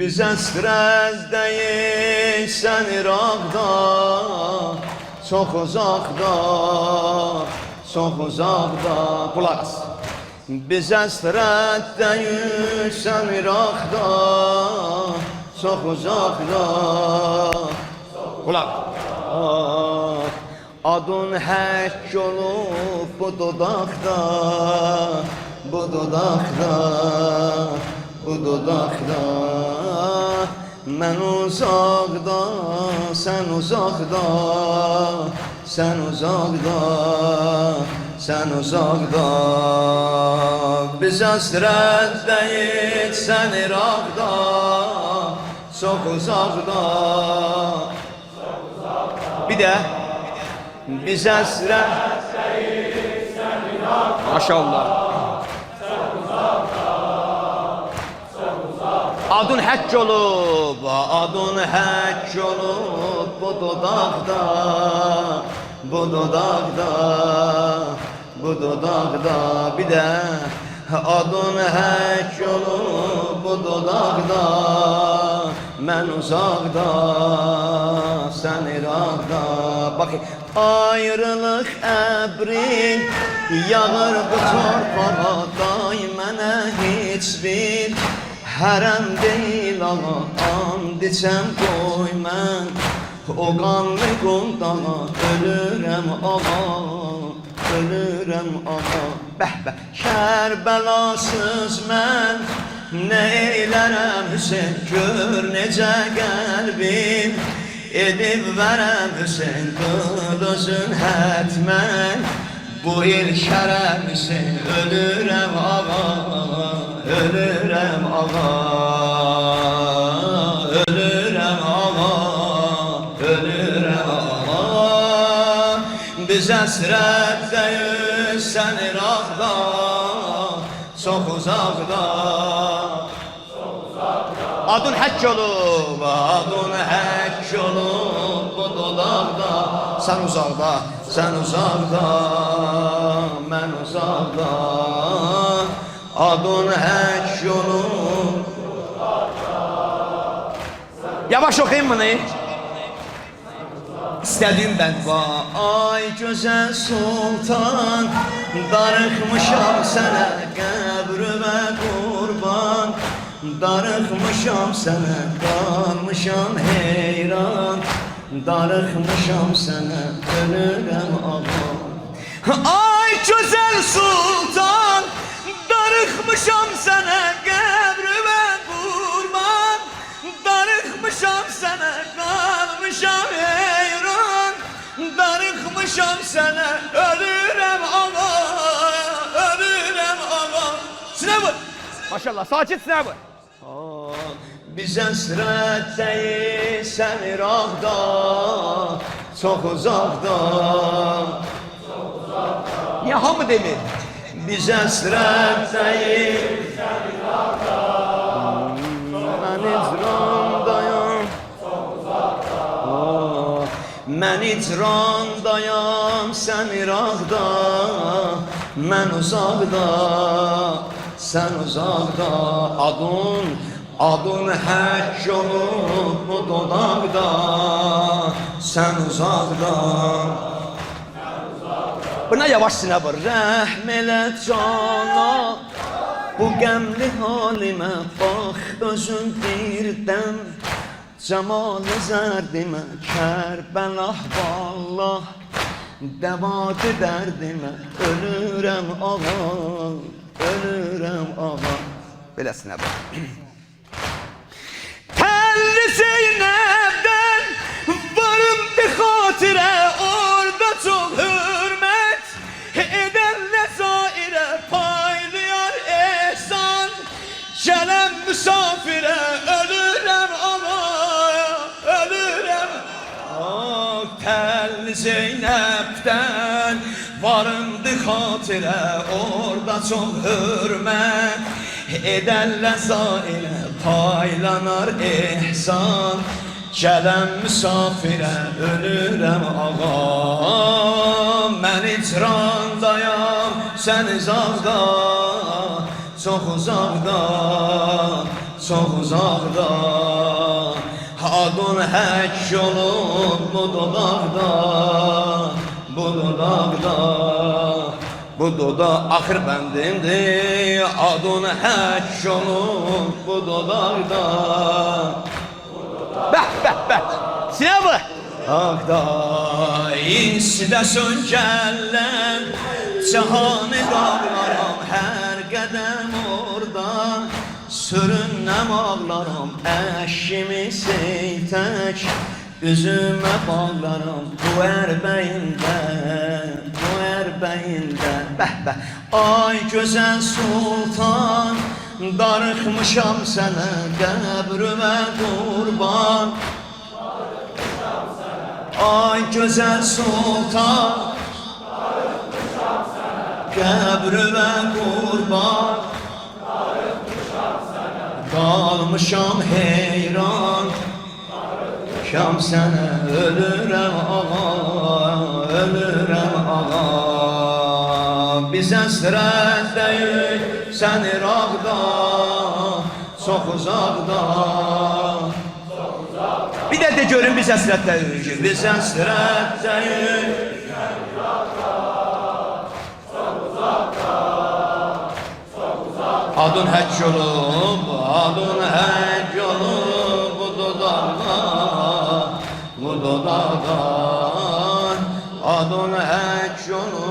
Biz əsrəzdəyik, sən İraqda, çox uzaqda, çox uzaqda. Qulaq as. Biz əsrəddəyik, sən İraqda, çox uzaqda. Qulaq. Adın həkk olub bu dodaqda, bu dodaqda, bu dodaqda. Mən uzaqda, sən uzaqda, sən uzaqda, sən uzaqda. Biz əsrəddəyik, sən İraqda, çox uzaqda. Bir də biz əsrəddəyik, sən İraqda. Maşallah. Adın həkk olub, adın həkk olub bu dodaqda, bu dodaqda, bu dodaqda. Bir də adın həkk olub bu dodaqda, mən uzaqda, sən İraqda. Bakın, ayrılıq əbrin yağır bu torpağa, day mənə heç bir hərəm deyil ağa, and içəm qoy mən o qanlı qondağa, ölürəm ağa, ölürəm ağa. Bəh bəh, Kərbəlasız mən nə eylərəm Hüseyn, gör necə qəlbim edib verəm Hüseyn, qıl özün hətmən bu il şərəm Hüseyn, ölürəm ağa, ölürəm ağa, ölürəm ağa, ölürəm ağa. Biz əsrəddəyik, sən İraqda, çox uzaqda. Adın həkk olub, adın həkk olub bu dodaqda. Sən uzaqda, sən uzaqda, mən uzaqda. Adın həkk olub. Yavaş oxuyayım bunu. İstədiyim bənd var. Ay gözəl sultan, darıxmışam sənə, qəbrümə qurban. Darıxmışam sənə, qalmışam heyran. Darıxmışam sənə, ölürəm ağa. Ay gözəl sultan, darıxmışam sənə, qəbrümə qurban. Darıxmışam sənə, qalmışam heyran. Darıxmışam sənə, ölürəm ağa, ölürəm ağa. Sinə vur. Maşallah, sakit sinə vur. Biz əsrəddəyik, sən İraqda, çox uzaqda. Niyə hamı demir? Biz əsrəddəyik, sən İraqda, mən icrandayam, çox uzaqda. Mən icrandayam, sən İraqda, mən uzaqda, sən uzaqda. Adın həkk olub bu dodaqda, sən uzaqda. Buna yavaş sinə vur. Rəhm elə cana, bu qəmli halimə bax özün birdən. Cəmalı zərdimə, Kərbəlah vallah, dəvadı dərdimə, ölürəm ağa, ölürəm ağa. Beləsinə bax. Təlli Zeynəbdən varım bir xatirə, orada çox hürmət edən nəzairə, paylayan ehsan gələn müsafirə, ölürəm ağa, ölürəm. Təlli Zeynəbdən varımdı xatirə, orada çox hürmət edənlər zailə, paylanar ehsan gələn müsafirə, ölürəm ağa. Mən icrandayam, sən izaqda, çok uzakda, çok uzakda. Adın həkk olub bu dodaqda, bu dodaqda. Bu doda axır bəndimdir, adın həkk olub bu dodaqda. Bəh, bəh, bəh. Sinə bu. Ağda incidə söngələm, cahanı dağlaram hər qədəm orada. Sürünəm ağlaram, əşimi seytək, üzümə bağlaram bu ərbəyində, bu ərbəyində. Bəh, bəh. Ay gözəl sultan, darıxmışam sənə, qəbrümə qurban. Ay gözəl sultan, qəbrümə qurban. Qalmışam heyran, şam sənə ölürəm ağa, ölürəm ağa. Biz əsrətdəyik sən İraqda, çox uzaqda. Bir də görün biz həsrətdəyik. Biz əsrətdəyik adın həkk olub, adın həkk olub bu dodaqda, bu dodaqda. Adın həkk olub